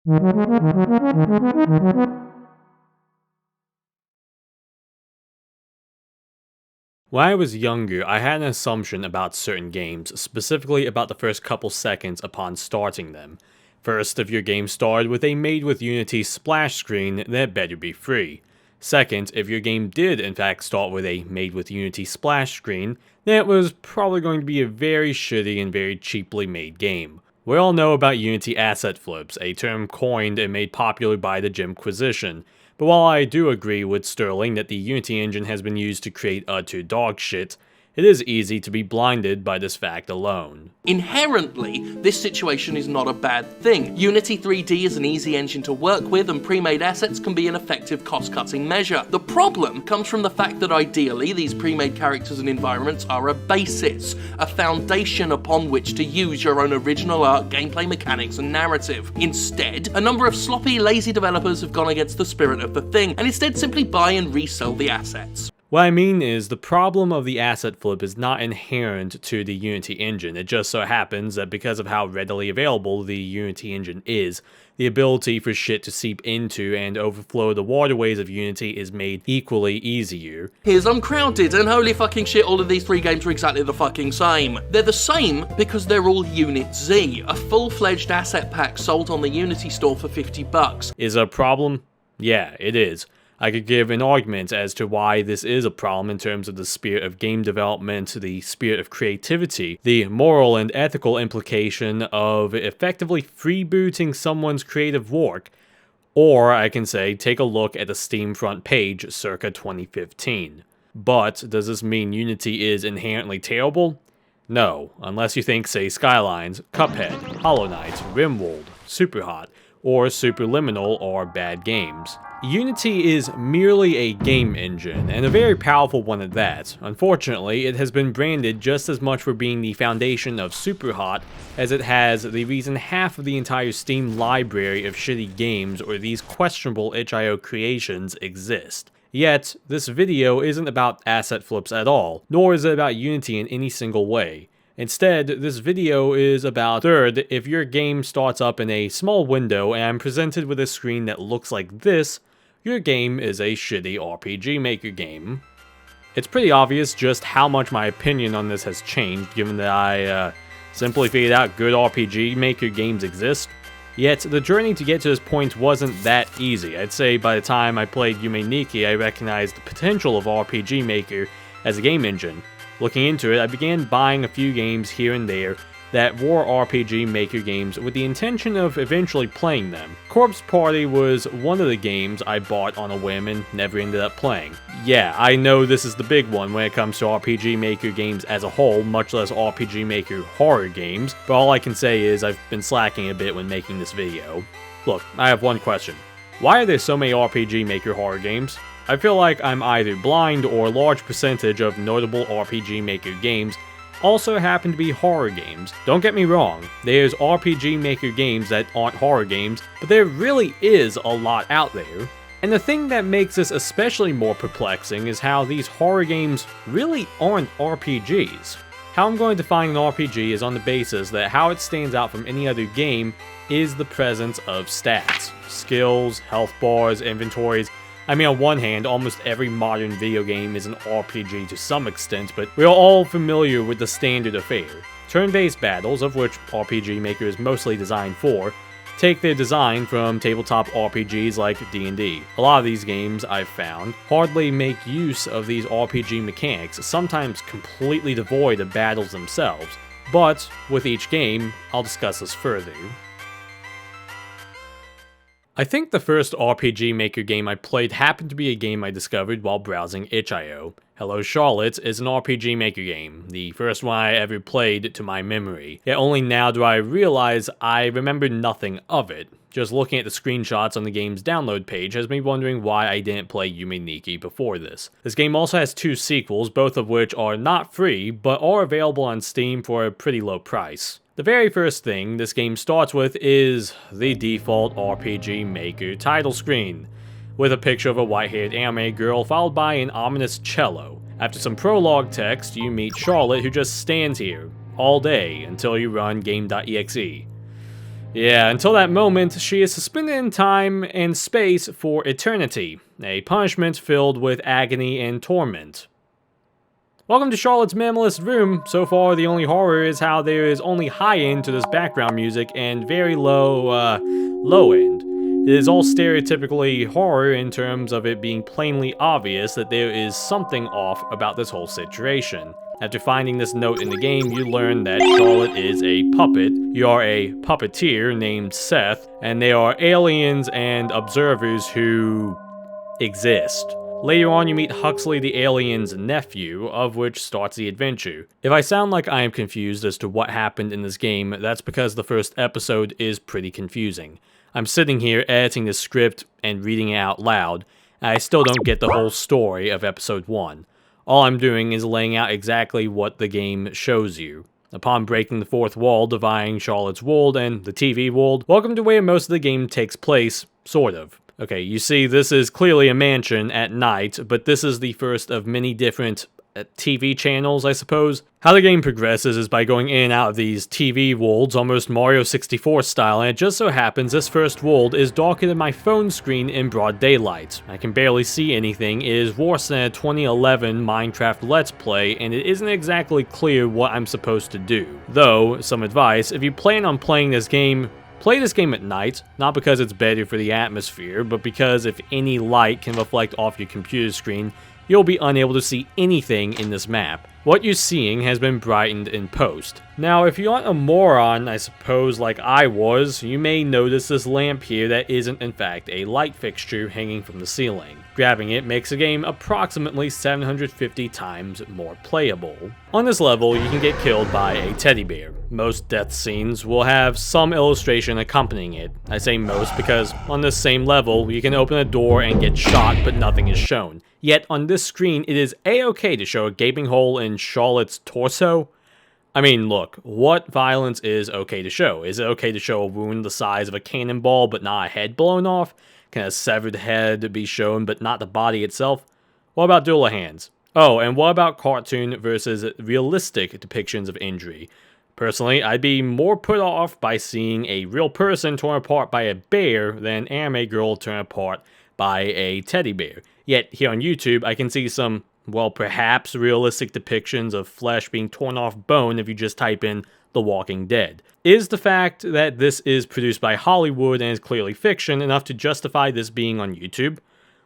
When I was younger, I had an assumption about certain games, specifically about the first couple seconds upon starting them. First, if your game started with a made with Unity splash screen, then it better be free. Second, if your game did in fact start with a made with Unity splash screen, then it was probably going to be a very shitty and very cheaply made game. We all know about Unity asset flips, a term coined and made popular by the Jimquisition. But while I do agree with Sterling that the Unity engine has been used to create utter dog shit, it is easy to be blinded by this fact alone. Inherently, this situation is not a bad thing. Unity 3D is an easy engine to work with, and pre-made assets can be an effective cost-cutting measure. The problem comes from the fact that ideally, these pre-made characters and environments are a basis, a foundation upon which to use your own original art, gameplay mechanics, and narrative. Instead, a number of sloppy, lazy developers have gone against the spirit of the thing, and instead simply buy and resell the assets. What I mean is, the problem of the asset flip is not inherent to the Unity engine. It just so happens that because of how readily available the Unity engine is, the ability for shit to seep into and overflow the waterways of Unity is made equally easier. Here's Uncrowded, and holy fucking shit, all of these three games are exactly the fucking same. They're the same because they're all Unit Z, a full-fledged asset pack sold on the Unity store for $50. Is it a problem? Yeah, it is. I could give an argument as to why this is a problem in terms of the spirit of game development, the spirit of creativity, the moral and ethical implication of effectively freebooting someone's creative work, or I can say take a look at the Steam front page circa 2015. But does this mean Unity is inherently terrible? No, unless you think, say, Skylines, Cuphead, Hollow Knight, Rimworld, Superhot, or Superliminal are bad games. Unity is merely a game engine, and a very powerful one at that. Unfortunately, it has been branded just as much for being the foundation of Superhot as it has the reason half of the entire Steam library of shitty games or these questionable itch.io creations exist. Yet, this video isn't about asset flips at all, nor is it about Unity in any single way. Instead, this video is about, third, if your game starts up in a small window and I'm presented with a screen that looks like this, your game is a shitty RPG Maker game. It's pretty obvious just how much my opinion on this has changed, given that I simply figured out good RPG Maker games exist. Yet, the journey to get to this point wasn't that easy. I'd say by the time I played Yume Nikki, I recognized the potential of RPG Maker as a game engine. Looking into it, I began buying a few games here and there that were RPG Maker games with the intention of eventually playing them. Corpse Party was one of the games I bought on a whim and never ended up playing. Yeah, I know this is the big one when it comes to RPG Maker games as a whole, much less RPG Maker horror games, but all I can say is I've been slacking a bit when making this video. Look, I have one question. Why are there so many RPG Maker horror games? I feel like I'm either blind or a large percentage of notable RPG Maker games also happen to be horror games. Don't get me wrong, there's RPG Maker games that aren't horror games, but there really is a lot out there. And the thing that makes this especially more perplexing is how these horror games really aren't RPGs. How I'm going to find an RPG is on the basis that how it stands out from any other game is the presence of stats, skills, health bars, inventories. I mean, on one hand, almost every modern video game is an RPG to some extent, but we're all familiar with the standard affair. Turn-based battles, of which RPG Maker is mostly designed for, take their design from tabletop RPGs like D&D. A lot of these games, I've found, hardly make use of these RPG mechanics, sometimes completely devoid of battles themselves. But, with each game, I'll discuss this further. I think the first RPG Maker game I played happened to be a game I discovered while browsing itch.io. Hello Charlotte is an RPG Maker game, the first one I ever played to my memory. Yet only now do I realize I remember nothing of it. Just looking at the screenshots on the game's download page has me wondering why I didn't play Yume Nikki before this. This game also has two sequels, both of which are not free, but are available on Steam for a pretty low price. The very first thing this game starts with is the default RPG Maker title screen, with a picture of a white-haired anime girl followed by an ominous cello. After some prologue text, you meet Charlotte, who just stands here all day until you run game.exe. Yeah, until that moment, she is suspended in time and space for eternity, a punishment filled with agony and torment. Welcome to Charlotte's Minimalist Room. So far, the only horror is how there is only high end to this background music and very low end. It is all stereotypically horror in terms of it being plainly obvious that there is something off about this whole situation. After finding this note in the game, you learn that Charlotte is a puppet, you are a puppeteer named Seth, and there are aliens and observers who exist. Later on, you meet Huxley the alien's nephew, of which starts the adventure. If I sound like I am confused as to what happened in this game, that's because the first episode is pretty confusing. I'm sitting here editing the script and reading it out loud, and I still don't get the whole story of episode 1. All I'm doing is laying out exactly what the game shows you. Upon breaking the fourth wall, dividing Charlotte's world and the TV world, welcome to where most of the game takes place, sort of. Okay, you see, this is clearly a mansion at night, but this is the first of many different TV channels, I suppose. How the game progresses is by going in and out of these TV worlds, almost Mario 64 style, and it just so happens this first world is darker than my phone screen in broad daylight. I can barely see anything, it is worse than a 2011 Minecraft Let's Play, and it isn't exactly clear what I'm supposed to do. Though, some advice, if you plan on playing this game, play this game at night, not because it's better for the atmosphere, but because if any light can reflect off your computer screen, you'll be unable to see anything in this map. What you're seeing has been brightened in post. Now, if you aren't a moron, I suppose, like I was, you may notice this lamp here that isn't in fact a light fixture hanging from the ceiling. Grabbing it makes the game approximately 750 times more playable. On this level, you can get killed by a teddy bear. Most death scenes will have some illustration accompanying it. I say most because on this same level, you can open a door and get shot, but nothing is shown. Yet on this screen, it is a-okay to show a gaping hole in Charlotte's torso. I mean, look, what violence is okay to show? Is it okay to show a wound the size of a cannonball but not a head blown off? Can a severed head be shown but not the body itself? What about dual hands? Oh, and what about cartoon versus realistic depictions of injury? Personally, I'd be more put off by seeing a real person torn apart by a bear than an anime girl torn apart by a teddy bear. Yet, here on YouTube, I can see some, well, perhaps realistic depictions of flesh being torn off bone if you just type in The Walking Dead. Is the fact that this is produced by Hollywood and is clearly fiction enough to justify this being on YouTube?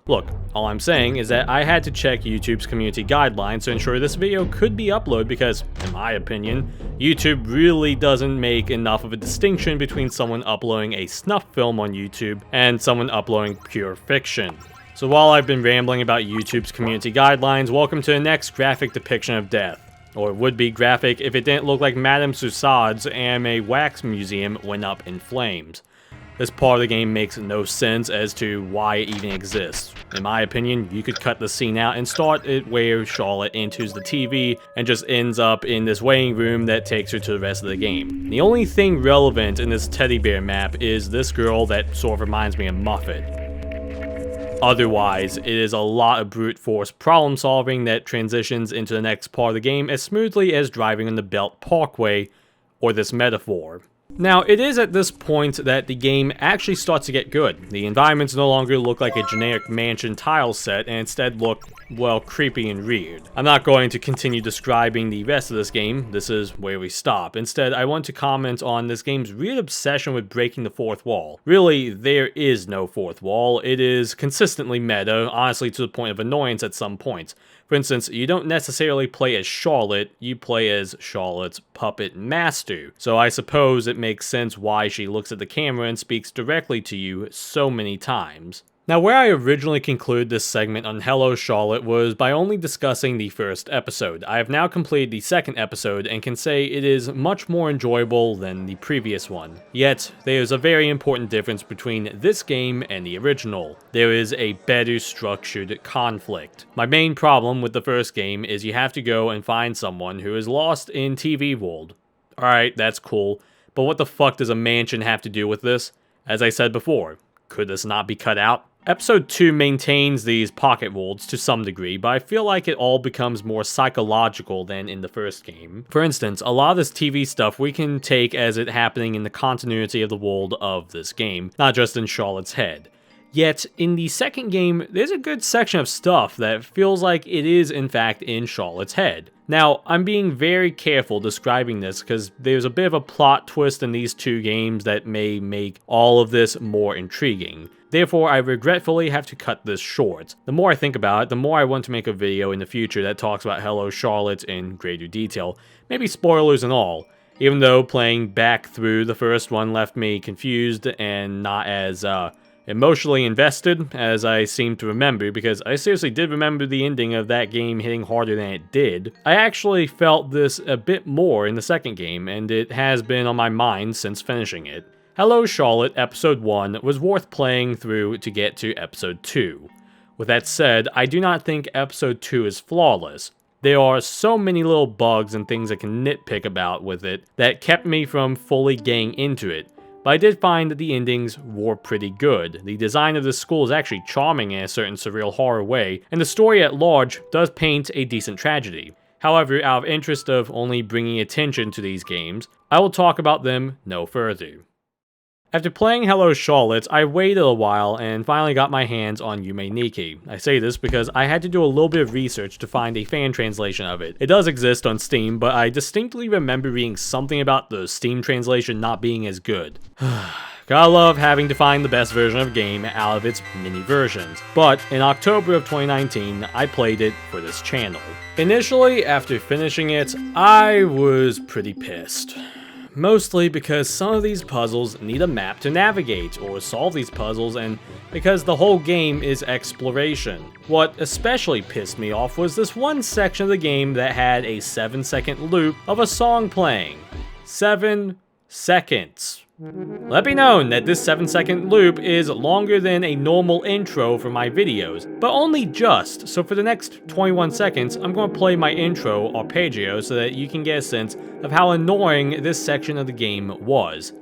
Look, all I'm saying is that I had to check YouTube's community guidelines to ensure this video could be uploaded because, in my opinion, YouTube really doesn't make enough of a distinction between someone uploading a snuff film on YouTube and someone uploading pure fiction. So while I've been rambling about YouTube's community guidelines, welcome to the next graphic depiction of death. Or it would be graphic if it didn't look like Madame Tussauds anime wax museum went up in flames. This part of the game makes no sense as to why it even exists. In my opinion, you could cut the scene out and start it where Charlotte enters the TV and just ends up in this waiting room that takes her to the rest of the game. The only thing relevant in this teddy bear map is this girl that sort of reminds me of Muffet. Otherwise, it is a lot of brute force problem solving that transitions into the next part of the game as smoothly as driving on the Belt Parkway, or this metaphor. Now, it is at this point that the game actually starts to get good. The environments no longer look like a generic mansion tile set and instead look, well, creepy and weird. I'm not going to continue describing the rest of this game, this is where we stop. Instead, I want to comment on this game's weird obsession with breaking the fourth wall. Really, there is no fourth wall, it is consistently meta, honestly to the point of annoyance at some points. For instance, you don't necessarily play as Charlotte, you play as Charlotte's puppet master. So I suppose it makes sense why she looks at the camera and speaks directly to you so many times. Now, where I originally concluded this segment on Hello Charlotte was by only discussing the first episode. I have now completed the second episode and can say it is much more enjoyable than the previous one. Yet, there is a very important difference between this game and the original. There is a better structured conflict. My main problem with the first game is you have to go and find someone who is lost in TV world. Alright, that's cool, but what the fuck does a mansion have to do with this? As I said before, could this not be cut out? Episode 2 maintains these pocket worlds to some degree, but I feel like it all becomes more psychological than in the first game. For instance, a lot of this TV stuff we can take as it happening in the continuity of the world of this game, not just in Charlotte's head. Yet, in the second game, there's a good section of stuff that feels like it is in fact in Charlotte's head. Now, I'm being very careful describing this because there's a bit of a plot twist in these two games that may make all of this more intriguing. Therefore, I regretfully have to cut this short. The more I think about it, the more I want to make a video in the future that talks about Hello Charlotte in greater detail, maybe spoilers and all, even though playing back through the first one left me confused and not as emotionally invested as I seem to remember, because I seriously did remember the ending of that game hitting harder than it did. I actually felt this a bit more in the second game, and it has been on my mind since finishing it. Hello Charlotte Episode 1 was worth playing through to get to Episode 2. With that said, I do not think Episode 2 is flawless. There are so many little bugs and things I can nitpick about with it that kept me from fully getting into it, but I did find that the endings were pretty good. The design of this school is actually charming in a certain surreal horror way, and the story at large does paint a decent tragedy. However, out of interest of only bringing attention to these games, I will talk about them no further. After playing Hello Charlotte, I waited a while and finally got my hands on Yume Nikki. I say this because I had to do a little bit of research to find a fan translation of it. It does exist on Steam, but I distinctly remember reading something about the Steam translation not being as good. Gotta love having to find the best version of a game out of its mini versions. But in October of 2019, I played it for this channel. Initially, after finishing it, I was pretty pissed. Mostly because some of these puzzles need a map to navigate or solve these puzzles, and because the whole game is exploration. What especially pissed me off was this one section of the game that had a 7-second loop of a song playing. 7 seconds. Let be known that this 7-second loop is longer than a normal intro for my videos, but only just, so for the next 21 seconds, I'm going to play my intro arpeggio so that you can get a sense of how annoying this section of the game was.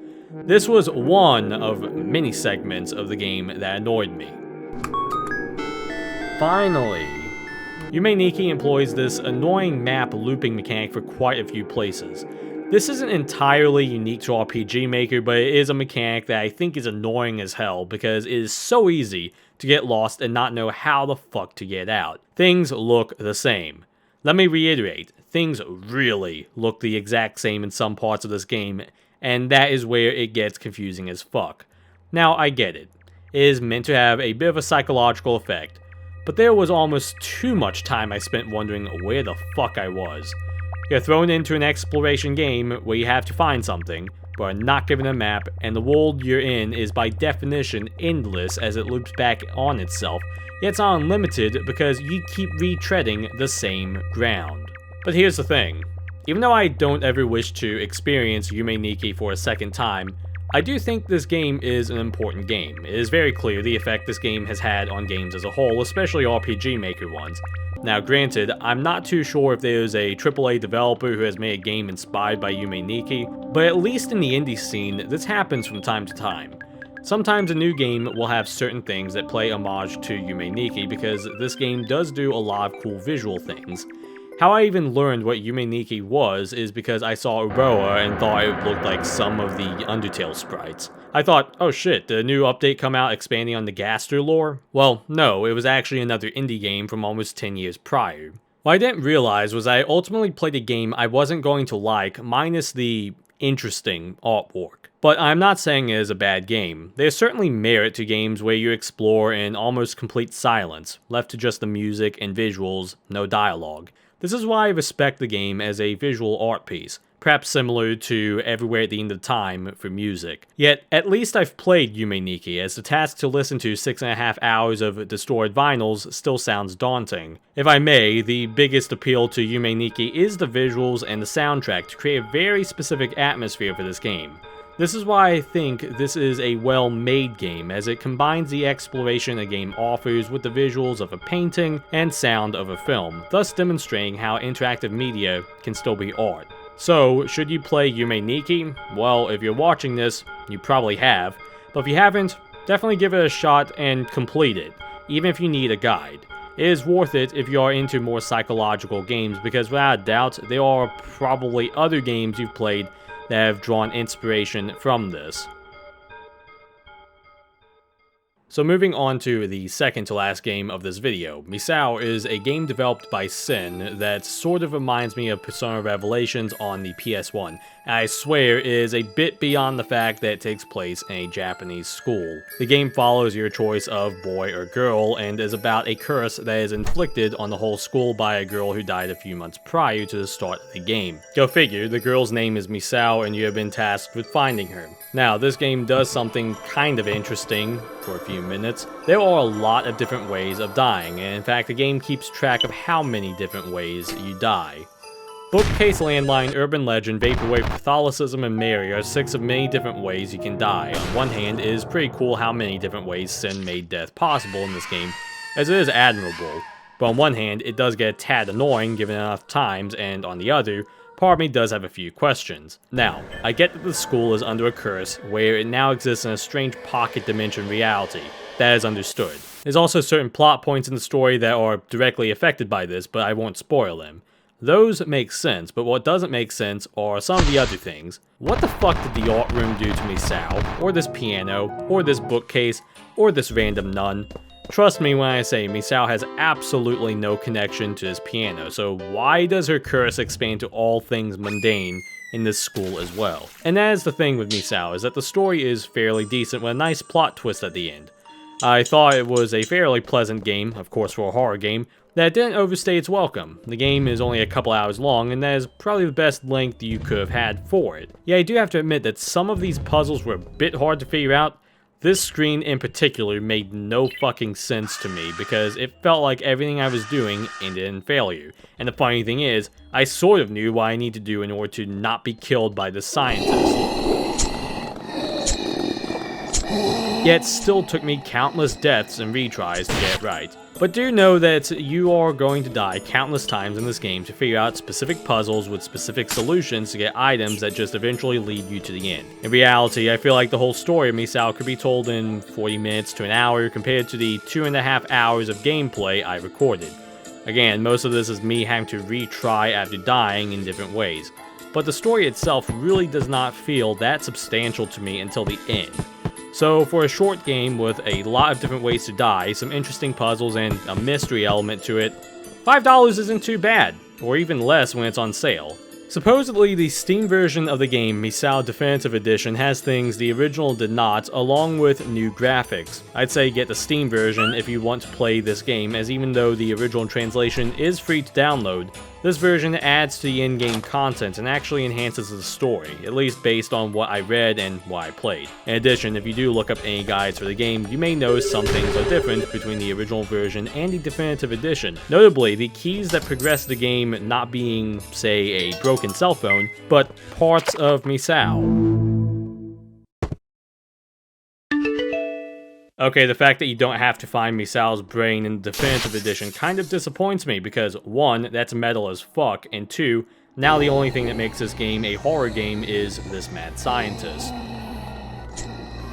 This was one of many segments of the game that annoyed me. Finally! Yume Nikki employs this annoying map looping mechanic for quite a few places. This isn't entirely unique to RPG Maker, but it is a mechanic that I think is annoying as hell because it is so easy to get lost and not know how the fuck to get out. Things look the same. Let me reiterate, things really look the exact same in some parts of this game, and that is where it gets confusing as fuck. Now, I get it. It is meant to have a bit of a psychological effect, but there was almost too much time I spent wondering where the fuck I was. You're thrown into an exploration game where you have to find something, but are not given a map, and the world you're in is by definition endless as it loops back on itself, yet it's not unlimited because you keep retreading the same ground. But here's the thing, even though I don't ever wish to experience Yume Nikki for a second time, I do think this game is an important game. It is very clear the effect this game has had on games as a whole, especially RPG Maker ones. Now granted, I'm not too sure if there's a AAA developer who has made a game inspired by Yume Nikki, but at least in the indie scene, this happens from time to time. Sometimes a new game will have certain things that play homage to Yume Nikki because this game does do a lot of cool visual things. How I even learned what Yume Nikki was is because I saw Uroa and thought it looked like some of the Undertale sprites. I thought, oh shit, did a new update come out expanding on the Gaster lore? Well, no, it was actually another indie game from almost 10 years prior. What I didn't realize was I ultimately played a game I wasn't going to like, minus the interesting artwork. But I'm not saying it is a bad game. There's certainly merit to games where you explore in almost complete silence, left to just the music and visuals, no dialogue. This is why I respect the game as a visual art piece, perhaps similar to Everywhere at the End of Time for music. Yet, at least I've played Yume Nikki, as the task to listen to 6.5 hours of distorted vinyls still sounds daunting. If I may, the biggest appeal to Yume Nikki is the visuals and the soundtrack to create a very specific atmosphere for this game. This is why I think this is a well-made game, as it combines the exploration a game offers with the visuals of a painting and sound of a film, thus demonstrating how interactive media can still be art. So, should you play Yume Nikki? Well, if you're watching this, you probably have, but if you haven't, definitely give it a shot and complete it, even if you need a guide. It is worth it if you are into more psychological games, because without a doubt, there are probably other games you've played that have drawn inspiration from this. So moving on to the second to last game of this video, Misao is a game developed by Sin that sort of reminds me of Persona Revelations on the PS1. And I swear it is a bit beyond the fact that it takes place in a Japanese school. The game follows your choice of boy or girl and is about a curse that is inflicted on the whole school by a girl who died a few months prior to the start of the game. Go figure, the girl's name is Misao and you have been tasked with finding her. Now, this game does something kind of interesting for a few minutes. There are a lot of different ways of dying, and in fact the game keeps track of how many different ways you die. Bookcase, Landline, Urban Legend, Vaporwave, Catholicism, and Mary are 6 of many different ways you can die. On one hand, it is pretty cool how many different ways Sin made death possible in this game, as it is admirable. But on one hand, it does get a tad annoying given enough times, and on the other, part of me does have a few questions. Now, I get that the school is under a curse, where it now exists in a strange pocket dimension reality. That is understood. There's also certain plot points in the story that are directly affected by this, but I won't spoil them. Those make sense, but what doesn't make sense are some of the other things. What the fuck did the art room do to Misao, or this piano, or this bookcase, or this random nun? Trust me when I say Misao has absolutely no connection to this piano, so why does her curse expand to all things mundane in this school as well? And that is the thing with Misao, is that the story is fairly decent with a nice plot twist at the end. I thought it was a fairly pleasant game, of course for a horror game, that didn't overstay its welcome. The game is only a couple hours long, and that is probably the best length you could have had for it. Yeah, I do have to admit that some of these puzzles were a bit hard to figure out. This screen in particular made no fucking sense to me, because it felt like everything I was doing ended in failure. And the funny thing is, I sort of knew what I need to do in order to not be killed by the scientist. Yet it still took me countless deaths and retries to get it right. But do know that you are going to die countless times in this game to figure out specific puzzles with specific solutions to get items that just eventually lead you to the end. In reality, I feel like the whole story of Misao could be told in 40 minutes to an hour compared to the 2.5 hours of gameplay I recorded. Again, most of this is me having to retry after dying in different ways. But the story itself really does not feel that substantial to me until the end. So for a short game with a lot of different ways to die, some interesting puzzles, and a mystery element to it, $5 isn't too bad, or even less when it's on sale. Supposedly, the Steam version of the game, Misao Definitive Edition, has things the original did not, along with new graphics. I'd say get the Steam version if you want to play this game, as even though the original translation is free to download, this version adds to the in-game content and actually enhances the story, at least based on what I read and what I played. In addition, if you do look up any guides for the game, you may notice some things are different between the original version and the Definitive Edition. Notably, the keys that progress the game not being, say, a broken cell phone, but parts of Misao. Okay, the fact that you don't have to find Misao's brain in the Definitive Edition kind of disappoints me because 1, that's metal as fuck, and 2, now the only thing that makes this game a horror game is this mad scientist.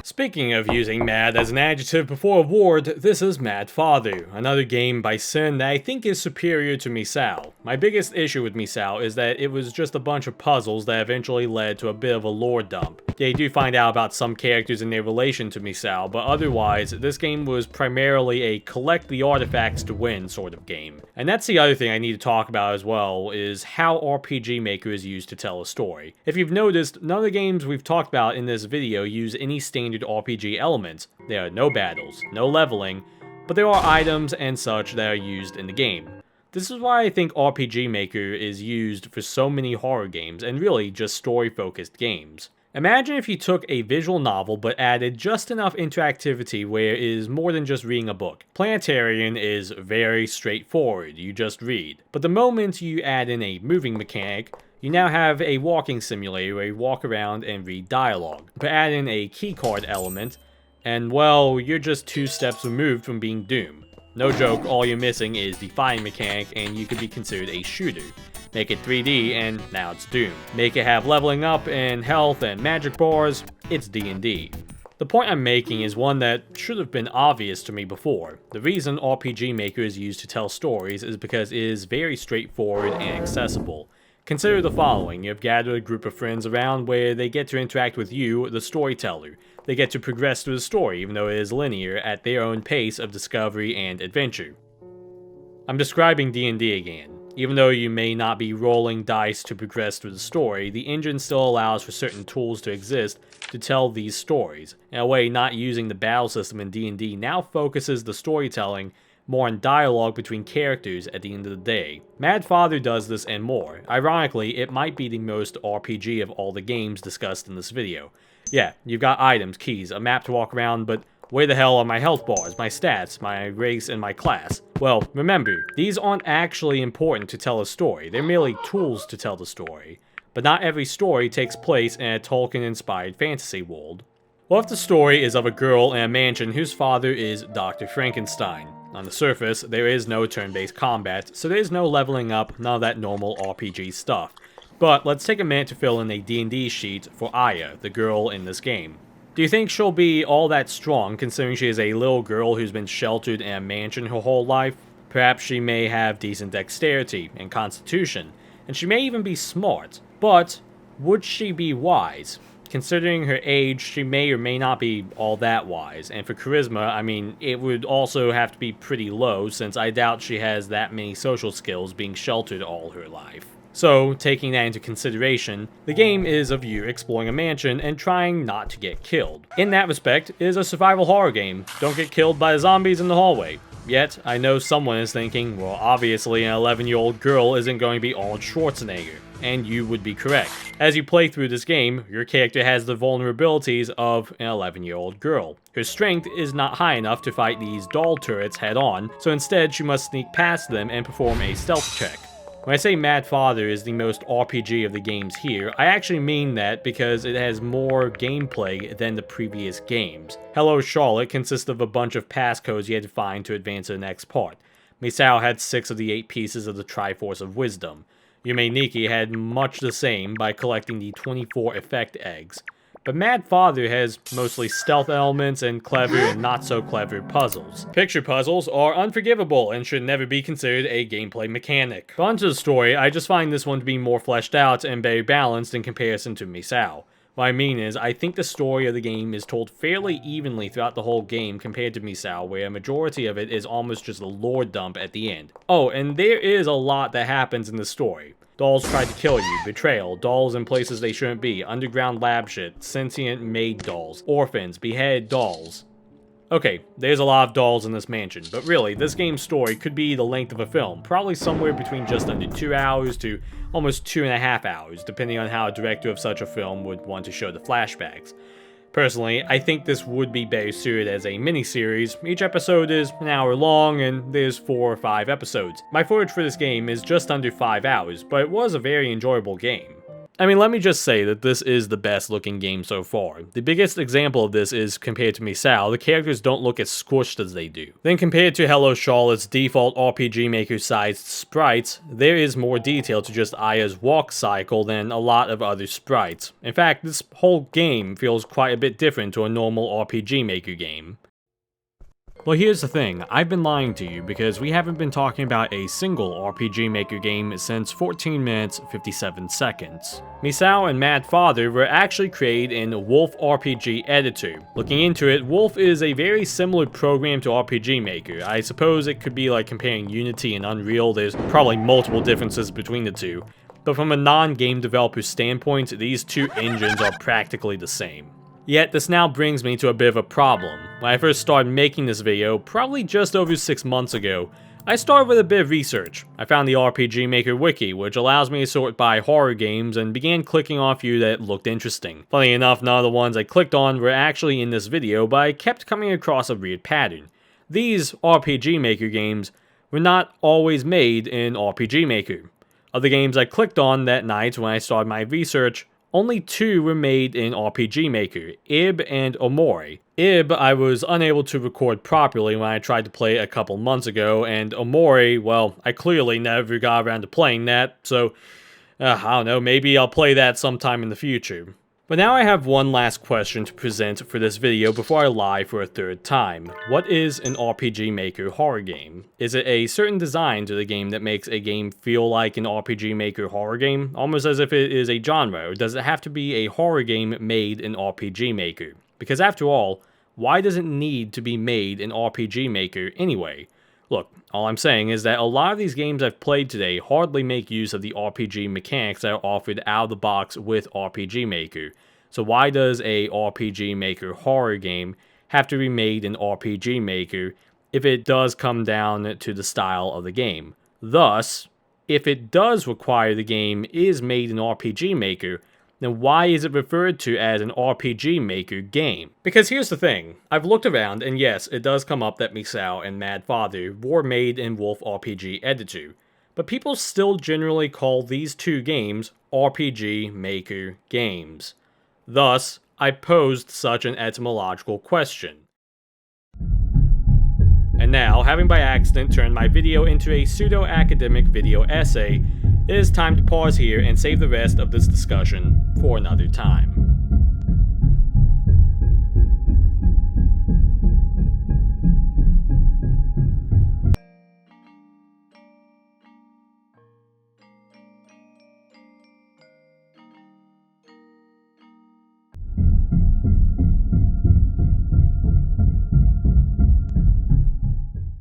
Speaking of using mad as an adjective before a word, this is Mad Father, another game by Sin that I think is superior to Misao. My biggest issue with Misao is that it was just a bunch of puzzles that eventually led to a bit of a lore dump. Yeah, you do find out about some characters and their relation to Misao, but otherwise, this game was primarily a collect the artifacts to win sort of game. And that's the other thing I need to talk about as well, is how RPG Maker is used to tell a story. If you've noticed, none of the games we've talked about in this video use any standard RPG elements. There are no battles, no leveling, but there are items and such that are used in the game. This is why I think RPG Maker is used for so many horror games, and really just story-focused games. Imagine if you took a visual novel but added just enough interactivity where it is more than just reading a book. Planetarian is very straightforward, you just read. But the moment you add in a moving mechanic, you now have a walking simulator where you walk around and read dialogue. But add in a keycard element, and well, you're just 2 steps removed from being Doom. No joke, all you're missing is the fighting mechanic and you could be considered a shooter. Make it 3D and now it's Doom. Make it have leveling up and health and magic bars, it's D&D. The point I'm making is one that should have been obvious to me before. The reason RPG Maker is used to tell stories is because it is very straightforward and accessible. Consider the following: you have gathered a group of friends around where they get to interact with you, the storyteller. They get to progress through the story, even though it is linear, at their own pace of discovery and adventure. I'm describing D&D again. Even though you may not be rolling dice to progress through the story, the engine still allows for certain tools to exist to tell these stories. In a way, not using the battle system in D&D now focuses the storytelling more on dialogue between characters at the end of the day. Mad Father does this and more. Ironically, it might be the most RPG of all the games discussed in this video. Yeah, you've got items, keys, a map to walk around, but where the hell are my health bars, my stats, my race, and my class? Well, remember, these aren't actually important to tell a story. They're merely tools to tell the story. But not every story takes place in a Tolkien-inspired fantasy world. What if the story is of a girl in a mansion whose father is Dr. Frankenstein? On the surface, there is no turn-based combat, so there is no leveling up, none of that normal RPG stuff. But let's take a minute to fill in a D&D sheet for Aya, the girl in this game. Do you think she'll be all that strong, considering she is a little girl who's been sheltered in a mansion her whole life? Perhaps she may have decent dexterity and constitution, and she may even be smart. But would she be wise? Considering her age, she may or may not be all that wise, and for charisma, I mean, it would also have to be pretty low, since I doubt she has that many social skills being sheltered all her life. So, taking that into consideration, the game is of you exploring a mansion and trying not to get killed. In that respect, it is a survival horror game. Don't get killed by the zombies in the hallway. Yet, I know someone is thinking, well, obviously an 11-year-old girl isn't going to be Arnold Schwarzenegger. And you would be correct. As you play through this game, your character has the vulnerabilities of an 11-year-old girl. Her strength is not high enough to fight these doll turrets head-on, so instead she must sneak past them and perform a stealth check. When I say Mad Father is the most RPG of the games here, I actually mean that because it has more gameplay than the previous games. Hello Charlotte consists of a bunch of passcodes you had to find to advance to the next part. Misao had 6 of the 8 pieces of the Triforce of Wisdom. Yume Nikki had much the same by collecting the 24 effect eggs. But Mad Father has mostly stealth elements and clever and not so clever puzzles. Picture puzzles are unforgivable and should never be considered a gameplay mechanic. But onto the story, I just find this one to be more fleshed out and better balanced in comparison to Misao. What I mean is, I think the story of the game is told fairly evenly throughout the whole game compared to Misao, where a majority of it is almost just a lore dump at the end. Oh, and there is a lot that happens in the story. Dolls tried to kill you, betrayal, dolls in places they shouldn't be, underground lab shit, sentient maid dolls, orphans, beheaded dolls. Okay, there's a lot of dolls in this mansion, but really, this game's story could be the length of a film, probably somewhere between just under 2 hours to almost 2.5 hours, depending on how a director of such a film would want to show the flashbacks. Personally, I think this would be better suited as a miniseries. Each episode is an hour long, and there's 4 or 5 episodes. My footage for this game is just under 5 hours, but it was a very enjoyable game. I mean, let me just say that this is the best looking game so far. The biggest example of this is compared to Misao, the characters don't look as squished as they do. Then compared to Hello Charlotte's default RPG Maker sized sprites, there is more detail to just Aya's walk cycle than a lot of other sprites. In fact, this whole game feels quite a bit different to a normal RPG Maker game. Well, here's the thing, I've been lying to you because we haven't been talking about a single RPG Maker game since 14 minutes 57 seconds. Misao and Mad Father were actually created in Wolf RPG Editor. Looking into it, Wolf is a very similar program to RPG Maker. I suppose it could be like comparing Unity and Unreal, there's probably multiple differences between the two. But from a non-game developer standpoint, these two engines are practically the same. Yet, this now brings me to a bit of a problem. When I first started making this video, probably just over 6 months ago, I started with a bit of research. I found the RPG Maker wiki, which allows me to sort by horror games, and began clicking on a few that looked interesting. Funny enough, none of the ones I clicked on were actually in this video, but I kept coming across a weird pattern. These RPG Maker games were not always made in RPG Maker. Of the games I clicked on that night when I started my research, only 2 were made in RPG Maker, Ib and Omori. Ib I was unable to record properly when I tried to play a couple months ago, and Omori, well, I clearly never got around to playing that, so, I don't know, maybe I'll play that sometime in the future. But now I have one last question to present for this video before I lie for a third time. What is an RPG Maker horror game? Is it a certain design to the game that makes a game feel like an RPG Maker horror game, almost as if it is a genre, or does it have to be a horror game made in RPG Maker? Because after all, why does it need to be made in RPG Maker anyway? Look, all I'm saying is that a lot of these games I've played today hardly make use of the RPG mechanics that are offered out of the box with RPG Maker. So why does a RPG Maker horror game have to be made in RPG Maker if it does come down to the style of the game? Thus, if it does require the game is made in RPG Maker, then why is it referred to as an RPG Maker game? Because here's the thing, I've looked around and yes, it does come up that Misao and Mad Father were made in Wolf RPG Editor, but people still generally call these two games RPG Maker games. Thus, I posed such an etymological question. And now, having by accident turned my video into a pseudo-academic video essay, it is time to pause here and save the rest of this discussion for another time.